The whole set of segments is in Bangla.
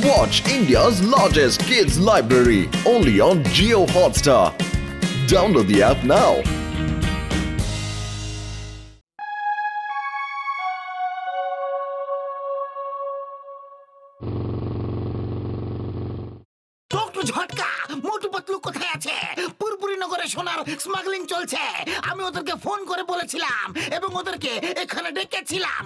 Watch India's largest kids library only on Jio Hotstar. Download the app now. Doctor Jhatka Motu Patlu কোথায় আছে? পুরপুরি নগরে সোনার স্মাগলিং চলছে। আমি ওদেরকে ফোন করে বলেছিলাম এবং ওদেরকে এখানে ডেকেছিলাম।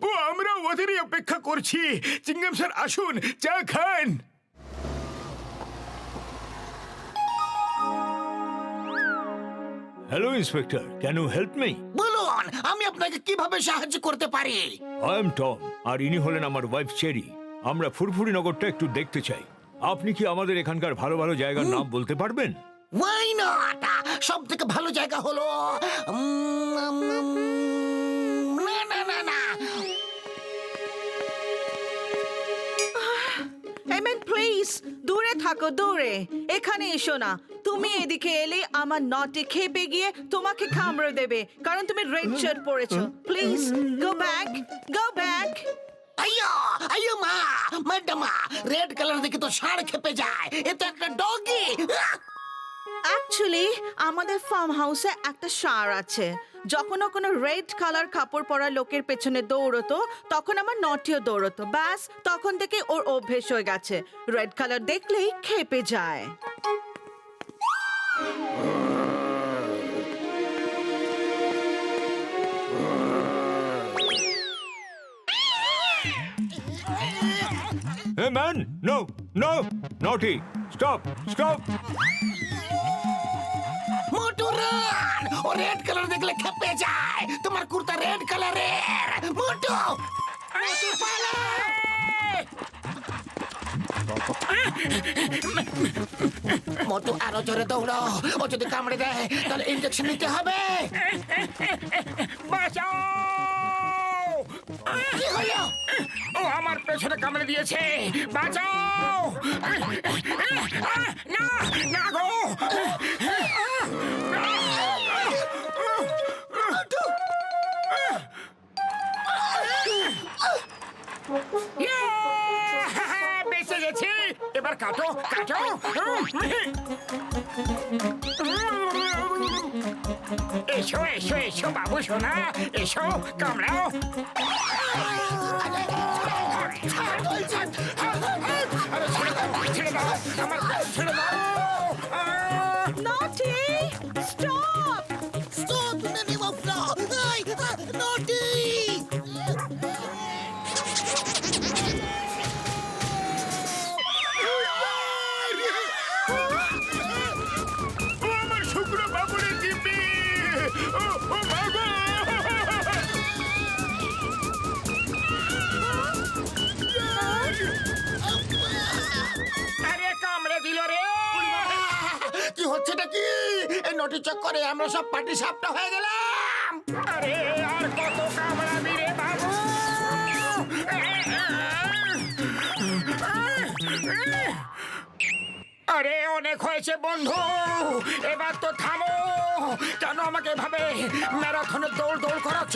ও আমরা ওদেরই অপেক্ষা করছি। চিঙ্গাম স্যার আসুন, চা খান। Hello inspector, can you help me? বলুন, আমি আপনাকে কিভাবে সাহায্য করতে পারি? আই এম টম, আর ইনি হলেন আমার ওয়াইফ চেরি। আমরা ফুরফুরি নগরটা একটু দেখতে চাই। আপনি কি আমাদের এখানকার ভালো ভালো জায়গার নাম বলতে পারবেন? Why not? সব থেকে ভালো জায়গা হলো না না না না এমেন প্লিজ দূরে থাকো, দূরে। এখানে এসো না। তুমি এদিকে এলে আমার নটে খেপে গিয়ে তোমাকে কামড়ে দেবে, কারণ তুমি রেড শার্ট পরেছো। Please go back, go back. আইয়ো আইয়ো মা ম্যাডামা, রেড কালার দেখে তো ষাঁড় খেপে যায়। এ তো একটা ডগি। অ্যাকচুয়ালি আমাদের ফার্ম হাউসে একটা ষাঁড় আছে। যখন ও কোনো রেড কালার কাপড় পরা লোকের পেছনে দৌড়তো, তখন আমার নটিও দৌড়তো। ব্যাস তখন থেকে ওর অভ্যেস হয়ে গেছে, রেড কালার দেখলেই খেপে যায়। Hey man, no, no, naughty, stop, stop. মোটু রান! ও রেড কালার দেখলে খেপে যায়। তোমার কুর্তা রেড কালারের। মোটু মোটু পালা! মোটু আরো জোরে দৌড়ো। ও যদি কামড়ে দেয় তাহলে ইনজেকশন নিতে হবে। বাঁচাও! কি হলো? ও আমার পেছনে কামড়ে দিয়েছে, বাঁচাও! না, না গো! মোটু! বেঁচে গেছি। এবার কাটো, কাটো। এসো এসো এসো বাবু সোনা, এসো কামড়াও। আরে ছেড়ে দাও, ছেড়ে দাও, আমার ছেড়ে দাও। নটি stop! Stop in the name of law! Ay, naughty! ও আমার শুকনো বাবুরে দিবি। ও ও বাবু! আরে কামড়ে দিল রে। কি হচ্ছেটা কি? এই নটি চক্করে আমরা সব পার্টি সাপটা হয়ে গেলাম। আরে আর কত কামড়াবি রে বাবু? আরে অনেক হয়েছে বন্ধু, এবার তো থামো। কেন আমাকে এভাবে ম্যারাথনে দৌড় দৌড় করাচ্ছ?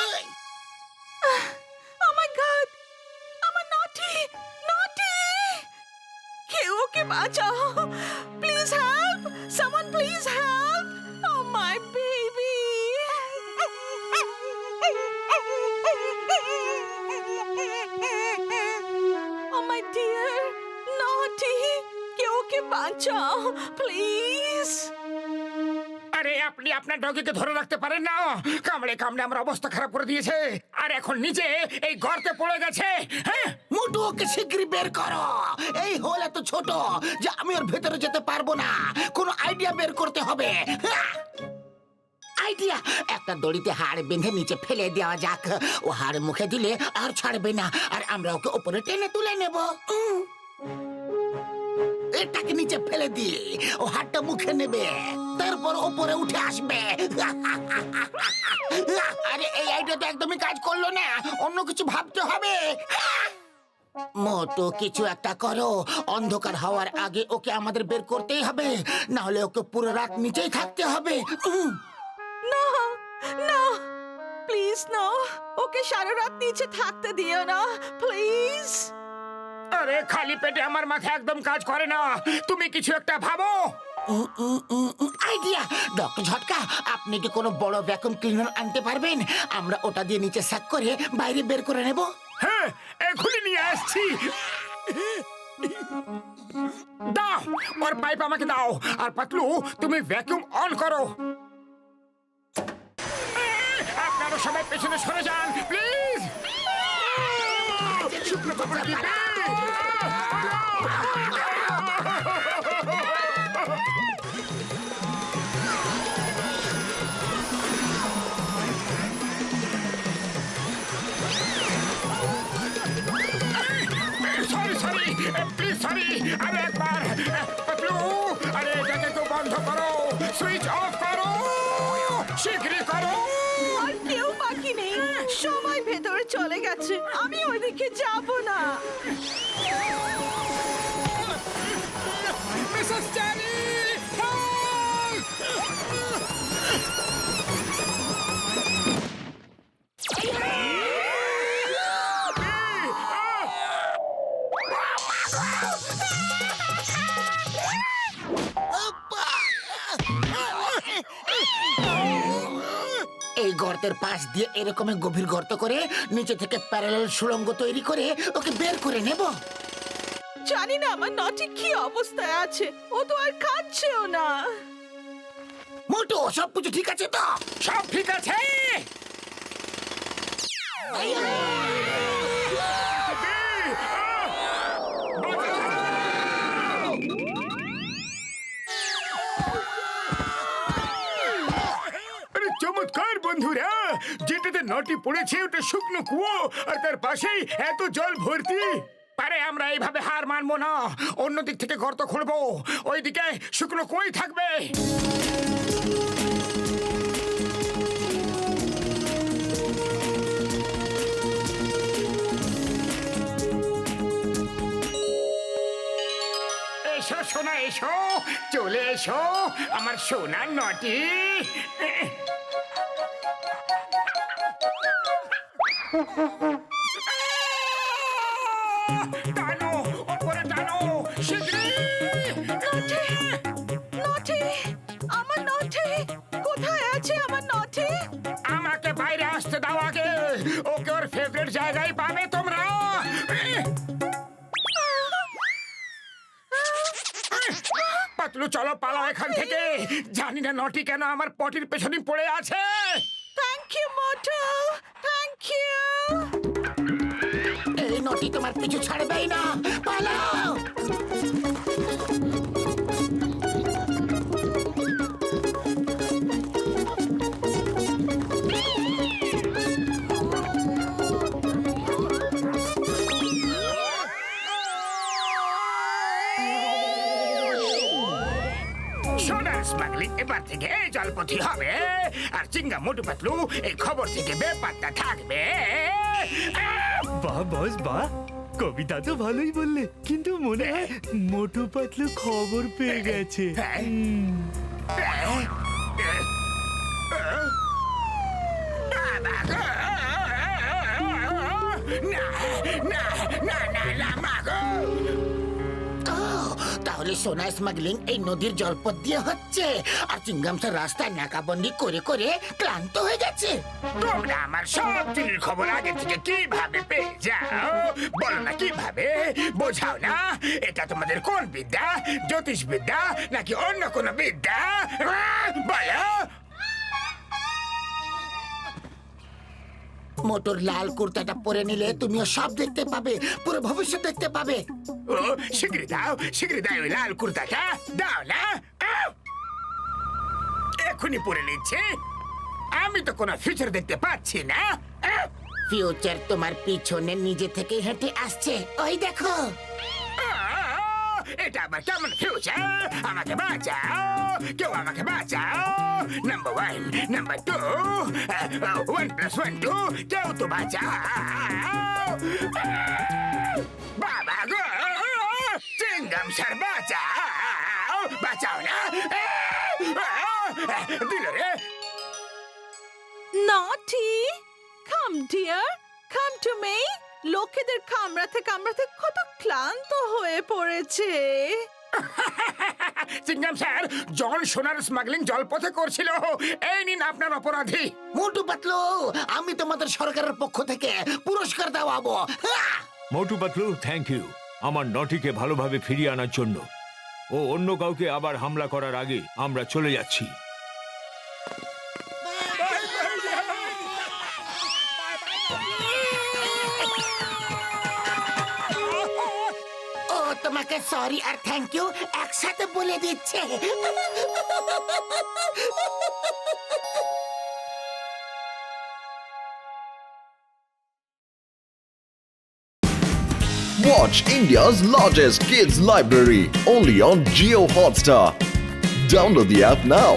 এই, Oh my God! আমার নটি, নটি! কেউ ওকে বাঁচাও! Please help! Someone please help! Oh my baby! Oh my dear naughty! কেউ ওকে বাঁচাও! Please! আরে আপনি আপনার ডগিকে ধরে রাখতে পারেন না? কামড়ে কামড়ে আমার অবস্থা খারাপ করে দিয়েছে, আর এখন নিজে এই গর্তে পড়ে গেছে। হ্যাঁ, মোটু ওকে শিগগিরই বের করো। এই হোল এত ছোট যে আমি ওর ভেতরে যেতে পারবো না। কোনো আইডিয়া বের করতে হবে। আইডিয়া! একটা দড়িতে হাড় বেঁধে নিচে ফেলে দেওয়া যাক। ও হাড় মুখে দিলে আর ছাড়বে না, আর আমরা ওকে উপরে টেনে তুলে নেব। এটাকে নিচে ফেলে দিয়ে ও হাড়টা মুখে নেবে, তারপর উপরে উঠে আসবে। আরে এই আইডিয়া তো একদমই কাজ করলো না, অন্য কিছু ভাবতে হবে। মোটু কিছু একটা করো। অন্ধকার হওয়ার আগে ওকে আমাদের বের করতেই হবে, না হলে ওকে পুরো রাত নিচেই থাকতে হবে। না না প্লিজ না, ওকে সারা রাত নিচে থাকতে দিও না প্লিজ। আরে খালি পেটে আমার মাথা একদম কাজ করে না, তুমি কিছু একটা ভাবো। আইডিয়া! ডক্টর ঝটকা, আপনি কি কোনো বড় ভ্যাকুয়াম ক্লিনার আনতে পারবেন? আমরা ওটা দিয়ে নিচে স্যাক করে বাইরে বের করে নেব। হ্যাঁ, এখনই নিয়ে আসছি। দাও, ওর পাইপ আমাকে দাও। আর পাতলু, তুমি ভ্যাকুয়াম অন করো। আপনারা সবাই পেছনে সরে যান প্লিজ। শুকনো কাপড় দিতে। সরি সরি প্লিজ সরি, আরে একবার পাতলু, আরে এটাকে তো বন্ধ করো, সুইচ অফ করো, শীঘ্রই করো। আর কেউ বাকি নেই, সবাই ভেতরে চলে গেছে, আমি ওইদিকে যাব না। মিসেস চ্যানি, এই গর্তের পাশ দিয়ে এরকম গভীর গর্ত করে নিচে থেকে প্যারালাল সুড়ঙ্গ তৈরি করে ওকে বের করে নেব। জানি না আমার নটি কি অবস্থায় আছে, ও তো আর খাচ্ছেও না। মোটু, সব কিছু ঠিক আছে তো? সব ঠিক আছে। আরে চমৎকার বন্ধুরা, যেটাতে নটি পড়েছে ওটা শুকনো কুয়ো, আর তার পাশেই এত জল ভর্তি। পারে আমরা এইভাবে হার মানবো না, অন্য দিক থেকে গর্ত খুলবো, ওইদিকে শুকনো কুয়োই থাকবে। এসো সোনা, এসো, চলে এসো আমার সোনার নটি। টানো, ওপরে টানো, শীঘ্রই। নটি, আমার নটি কোথায় আছে? আমার নটি আমাকে বাইরে আসতে দাও আগে, ওকে ওর ফেভারিট জায়গায় পাবে তোমরা। পাতলু, চলো পালাও এখান থেকে। জানি না নটি কেন আমার পটির পেছনে পড়ে আছে। Thank you Motu, thank you. এই নটি তোমার পিছু ছাড়বেই না, পালাও। সোনার স্মাগলিং এবার থেকে জলপথি হবে, আর চিঙ্গা মোটু পাতলু এই খবর থেকে বেপাত্তা থাকবে। বাহ বস বাহ, কবিতা তো ভালোই বললে, কিন্তু মনে হয় মোটু পাতলু খবর পেয়ে গেছে। বাবা গো! না না না না না মা গো! তাহলে সোনা স্মাগলিং এই নদীর জলপথ দিয়ে হচ্ছে, আর চিংগাম স্যার রাস্তায় নাকাবন্দি করে করে ক্লান্ত হয়ে গেছে। তোমরা আমার সব চুরির খবর আগে থেকে কিভাবে পেয়ে যাও? বলো না কিভাবে, বোঝাও না। এটা তোমাদের কোন বিদ্যা? জ্যোতিষ বিদ্যা নাকি অন্য কোন বিদ্যা? বলো। মোটর লাল কুর্তাটা পরে নিলে তুমিও সব দেখতে পাবে, পুরো ভবিষ্যৎ দেখতে পাবে। ও শিগগিরি দাও, শিগগিরি দাও ওই লাল কুর্তাটা, দাও না। এখনই পরে নিচ্ছে। আমি তো কোনো ফিউচার দেখতে পাচ্ছি না। ফিউচার তোমার পিছনে নিজে থেকে হেঁটে আসছে, ওই দেখো। এটা আবার কেমন ফিউচার? আমাকে বাঁচাও, কেউ আমাকে বাঁচাও। নাম্বার 1, নাম্বার 2, 1 + 1 2, কেউ তো বাঁচাও। বাবা গো, চিংগাম স্যার বাঁচাও, বাঁচাও না। দিল রে। নটি কাম ডিয়ার কাম টু মি লোকেদের কামড়াতে কামড়াতে কত ক্লান্ত হয়ে পড়েছে চিংগাম স্যার জন সোনার স্মাগলিং জলপথে করছিল এই নিন আপনার অপরাধী মোটু পাতলু আমি তোমাদের সরকারের পক্ষ থেকে পুরস্কার দেওয়াবো হ্যাঁ! মোটু পাতলু থ্যাংক ইউ আমার নটিকে ভালোভাবে ফিরিয়ে আনার জন্য ও অন্য কাউকে আবার হামলা করার আগে আমরা চলে যাচ্ছি ও তোমাকে সরি আর থ্যাংক ইউ একসাথে বলে দিচ্ছে Watch India's largest kids library only on Geo Hotstar. Download the app now.